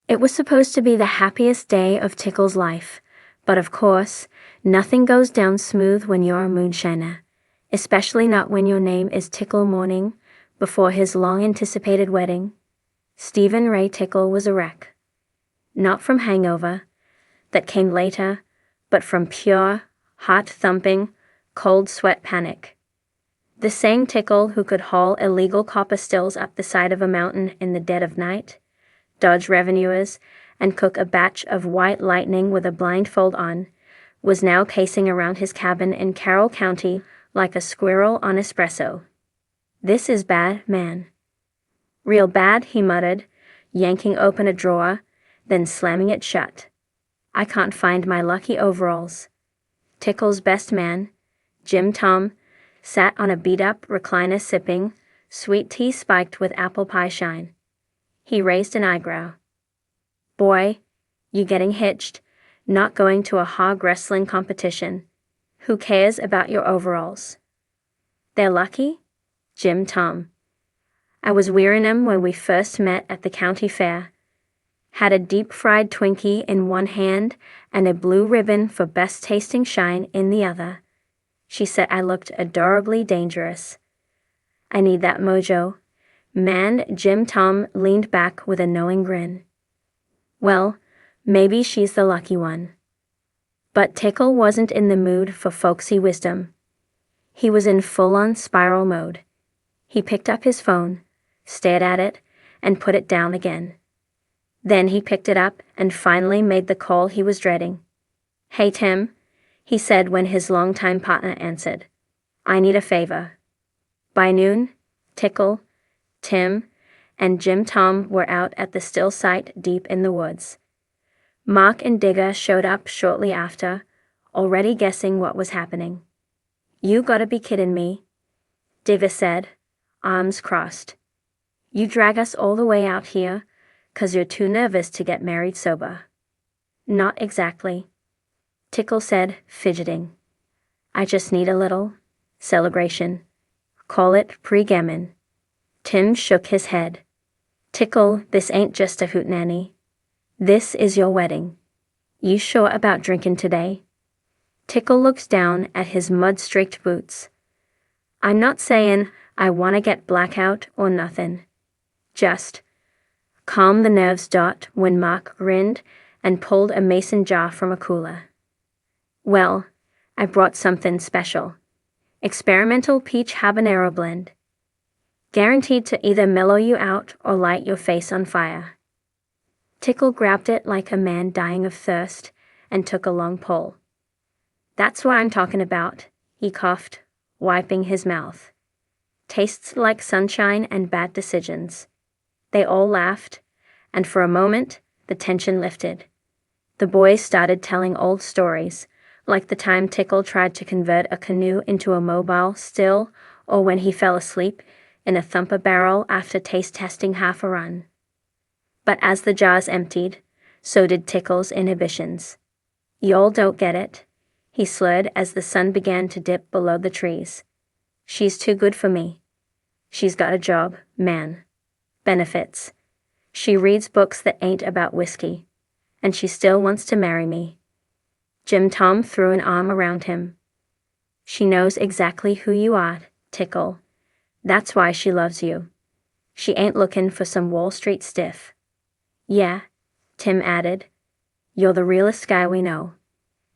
It was supposed to be the happiest day of Tickle's life, but of course, nothing goes down smooth when you're a moonshiner, especially not when your name is Tickle Morning, before his long-anticipated wedding. Stephen Ray Tickle was a wreck. Not from hangover, that came later, but from pure, heart-thumping, cold sweat panic. The same Tickle who could haul illegal copper stills up the side of a mountain in the dead of night, dodge revenuers, and cook a batch of white lightning with a blindfold on, was now pacing around his cabin in Carroll County like a squirrel on espresso. "This is bad, man." "Real bad," he muttered, yanking open a drawer, then slamming it shut. "I can't find my lucky overalls." Tickle's best man, Jim Tom, sat on a beat-up recliner sipping sweet tea spiked with apple pie shine. He raised an eyebrow. "Boy, you getting hitched, not going to a hog wrestling competition. Who cares about your overalls?" "They're lucky?" Jim Tom. "I was wearing 'em when we first met at the county fair. Had a deep-fried Twinkie in one hand and a blue ribbon for best-tasting shine in the other." She said I looked adorably dangerous. "I need that mojo." Man, Jim Tom leaned back with a knowing grin. "Well, maybe she's the lucky one." But Tickle wasn't in the mood for folksy wisdom. He was in full-on spiral mode. He picked up his phone, stared at it, and put it down again. Then he picked it up and finally made the call he was dreading. "Hey, Tim," he said when his longtime partner answered. "I need a favor." By noon, Tickle, Tim, and Jim Tom were out at the still site deep in the woods. Mark and Digger showed up shortly after, already guessing what was happening. "You gotta be kidding me," Digger said, arms crossed. "You drag us all the way out here 'cause you're too nervous to get married sober." "Not exactly," Tickle said, fidgeting. "I just need a little celebration. Call it pre-gammon." Tim shook his head. "Tickle, this ain't just a hootenanny. This is your wedding. You sure about drinking today?" Tickle looked down at his mud-streaked boots. "I'm not saying I want to get blackout or nothing. Just calm the nerves. When Mark grinned and pulled a mason jar from a cooler. "Well, I brought something special. Experimental peach habanero blend. Guaranteed to either mellow you out or light your face on fire." Tickle grabbed it like a man dying of thirst and took a long pull. "That's what I'm talking about," he coughed, wiping his mouth. "Tastes like sunshine and bad decisions." They all laughed, and for a moment, the tension lifted. The boys started telling old stories, like the time Tickle tried to convert a canoe into a mobile still, or when he fell asleep in a thumper barrel after taste testing half a run. But as the jars emptied, so did Tickle's inhibitions. "Y'all don't get it," he slurred as the sun began to dip below the trees. "She's too good for me. She's got a job, man. Benefits. She reads books that ain't about whiskey. And she still wants to marry me." Jim Tom threw an arm around him. "She knows exactly who you are, Tickle. That's why she loves you. She ain't looking for some Wall Street stiff." "Yeah," Tim added. "You're the realest guy we know."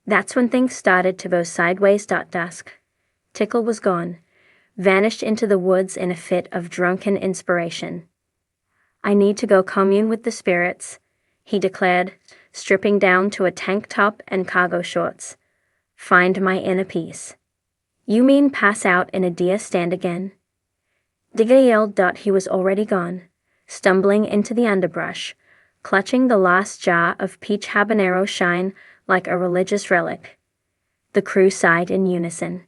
That's when things started to go sideways. Dusk. Tickle was gone, vanished into the woods in a fit of drunken inspiration. "I need to go commune with the spirits," he declared, stripping down to a tank top and cargo shorts. "Find my inner peace." "You mean pass out in a deer stand again?" Digger yelled. He was already gone, stumbling into the underbrush, clutching the last jar of peach habanero shine like a religious relic. The crew sighed in unison.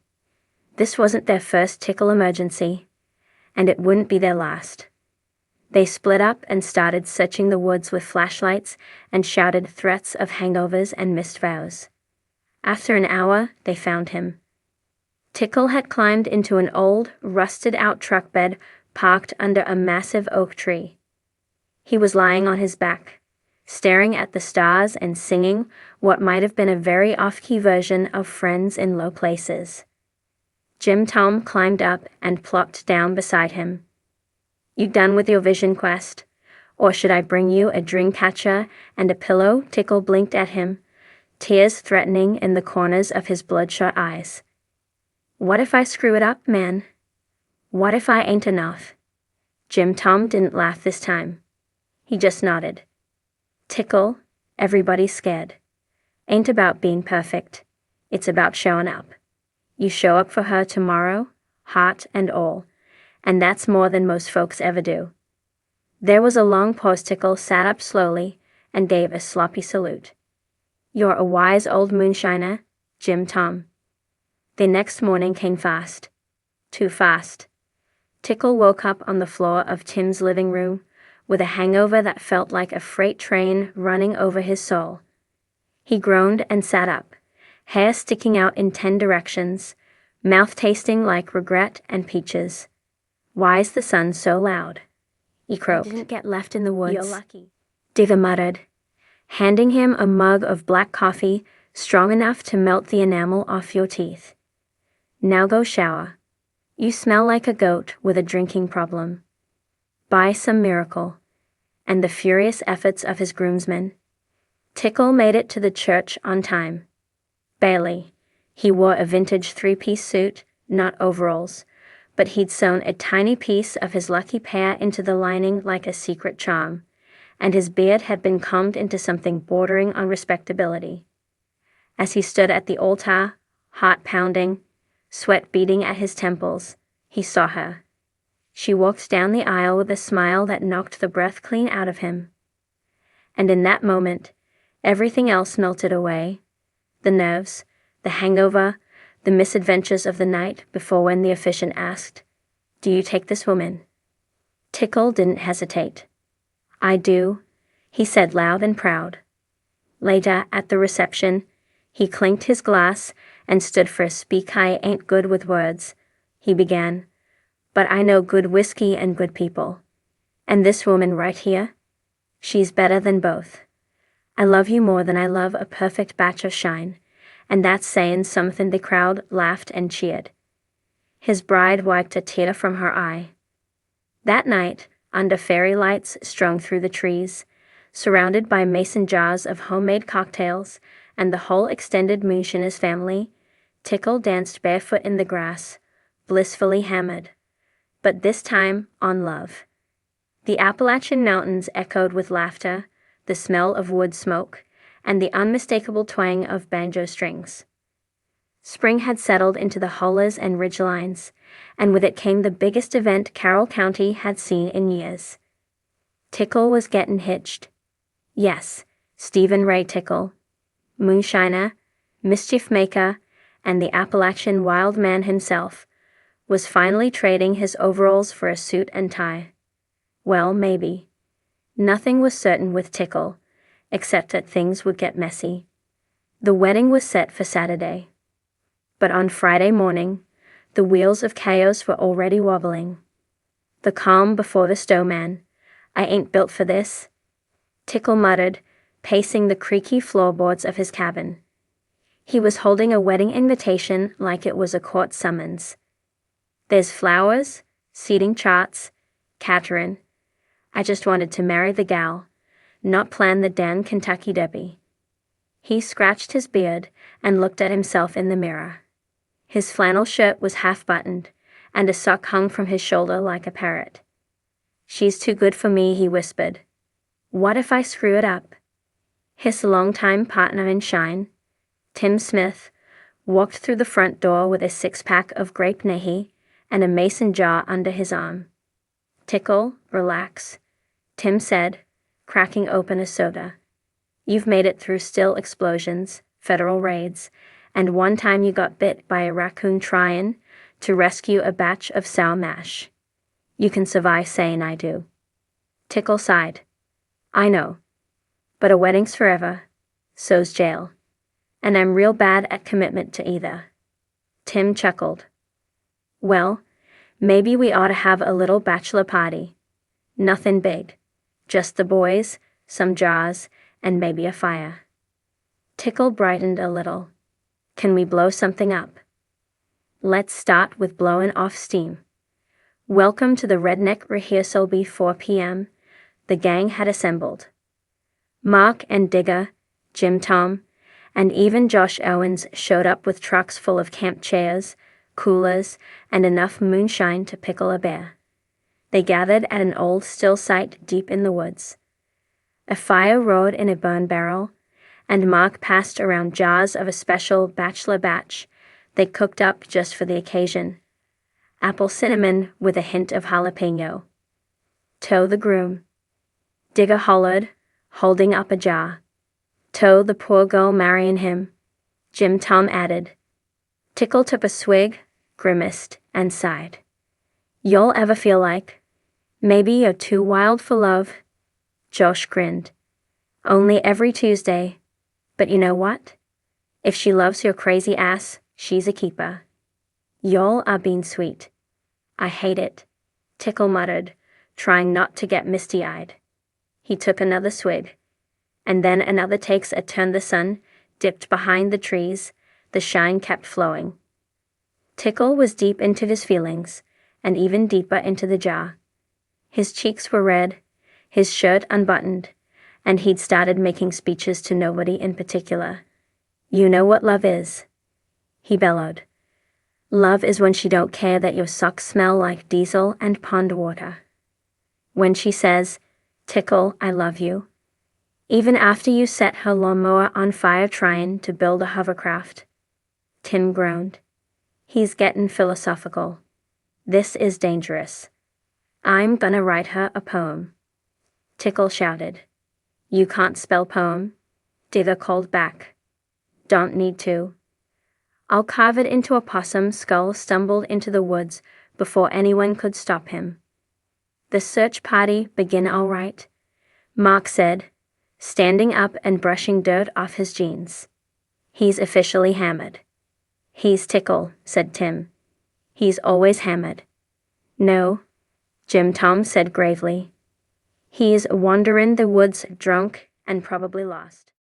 This wasn't their first Tickle emergency, and it wouldn't be their last. They split up and started searching the woods with flashlights and shouted threats of hangovers and missed vows. After an hour, they found him. Tickle had climbed into an old, rusted-out truck bed parked under a massive oak tree. He was lying on his back, staring at the stars and singing what might have been a very off-key version of Friends in Low Places. Jim Tom climbed up and plopped down beside him. "You done with your vision quest? Or should I bring you a dream catcher and a pillow?" Tickle blinked at him, tears threatening in the corners of his bloodshot eyes. "What if I screw it up, man? What if I ain't enough?" Jim Tom didn't laugh this time. He just nodded. "Tickle, everybody's scared. Ain't about being perfect. It's about showing up. You show up for her tomorrow, heart and all, and that's more than most folks ever do." There was a long pause. Tickle sat up slowly and gave a sloppy salute. "You're a wise old moonshiner, Jim Tom." The next morning came fast. Too fast. Tickle woke up on the floor of Tim's living room with a hangover that felt like a freight train running over his soul. He groaned and sat up, hair sticking out in 10 directions, mouth tasting like regret and peaches. "Why's the sun so loud?" he croaked. "I didn't get left in the woods." "You're lucky," Diva muttered, handing him a mug of black coffee strong enough to melt the enamel off your teeth. "Now go shower. You smell like a goat with a drinking problem." By some miracle, and the furious efforts of his groomsmen, Tickle made it to the church on time. Barely. He wore a vintage 3-piece suit, not overalls, but he'd sewn a tiny piece of his lucky pair into the lining like a secret charm, and his beard had been combed into something bordering on respectability. As he stood at the altar, heart pounding, sweat beading at his temples, he saw her. She walked down the aisle with a smile that knocked the breath clean out of him. And in that moment, everything else melted away. The nerves, the hangover, the misadventures of the night before when the officiant asked, "Do you take this woman?" Tickle didn't hesitate. "I do," he said loud and proud. Later, at the reception, he clinked his glass and stood for a "Speak, I ain't good with words," he began. "But I know good whiskey and good people. And this woman right here, she's better than both. I love you more than I love a perfect batch of shine, and that's saying something." The crowd laughed and cheered. His bride wiped a tear from her eye. That night, under fairy lights strung through the trees, surrounded by mason jars of homemade cocktails and the whole extended Moonshiners family, Tickle danced barefoot in the grass, blissfully hammered. But this time on love. The Appalachian Mountains echoed with laughter, the smell of wood smoke, and the unmistakable twang of banjo strings. Spring had settled into the hollers and ridgelines, and with it came the biggest event Carroll County had seen in years. Tickle was getting hitched. Yes, Stephen Ray Tickle, moonshiner, mischief maker, and the Appalachian wild man himself, was finally trading his overalls for a suit and tie. Well, maybe. Nothing was certain with Tickle, except that things would get messy. The wedding was set for Saturday. But on Friday morning, the wheels of chaos were already wobbling. The calm before the stowman. "I ain't built for this," Tickle muttered, pacing the creaky floorboards of his cabin. He was holding a wedding invitation like it was a court summons. "There's flowers, seating charts, Catherine. I just wanted to marry the gal, not plan the damn Kentucky Derby." He scratched his beard and looked at himself in the mirror. His flannel shirt was half-buttoned, and a sock hung from his shoulder like a parrot. "She's too good for me," he whispered. "What if I screw it up?" His longtime partner in shine, Tim Smith, walked through the front door with a 6-pack of grape Nehi and a mason jar under his arm. "Tickle, relax," Tim said, cracking open a soda. "You've made it through still explosions, federal raids, and one time you got bit by a raccoon trying to rescue a batch of sour mash. You can survive saying I do." Tickle sighed. "I know. But a wedding's forever. So's jail. And I'm real bad at commitment to either." Tim chuckled. "Well, maybe we ought to have a little bachelor party. Nothing big. Just the boys, some jars, and maybe a fire. Tickle brightened a little. Can we blow something up? Let's start with blowing off steam. Welcome to the redneck rehearsal before 4 p.m. The gang had assembled. Mark and Digger, Jim Tom, and even Josh Owens showed up with trucks full of camp chairs, coolers, and enough moonshine to pickle a bear. They gathered at an old still site deep in the woods. A fire roared in a burn barrel, and Mark passed around jars of a special bachelor batch they cooked up just for the occasion. Apple cinnamon with a hint of jalapeno. Toe the groom. Digger hollered, holding up a jar. Toe the poor girl marrying him. Jim Tom added. Tickle took a swig, grimaced, and sighed. You'll ever feel like? Maybe you're too wild for love. Josh grinned. Only every Tuesday. But you know what? If she loves your crazy ass, she's a keeper. Y'all are being sweet. I hate it, Tickle muttered, trying not to get misty-eyed. He took another swig, and then another takes a turn. The sun dipped behind the trees, the shine kept flowing. Tickle was deep into his feelings, and even deeper into the jar. His cheeks were red, his shirt unbuttoned, and he'd started making speeches to nobody in particular. You know what love is, he bellowed. Love is when she don't care that your socks smell like diesel and pond water. When she says, Tickle, I love you. Even after you set her lawnmower on fire trying to build a hovercraft. Tim groaned. He's getting philosophical. This is dangerous. I'm gonna write her a poem. Tickle shouted. You can't spell poem, Digger called back. Don't need to. I'll carve it into a possum. Skull stumbled into the woods before anyone could stop him. The search party begin all right, Mark said, standing up and brushing dirt off his jeans. He's officially hammered. He's Tickle, said Tim. He's always hammered. No, Jim Tom said gravely. He's wandering the woods drunk and probably lost.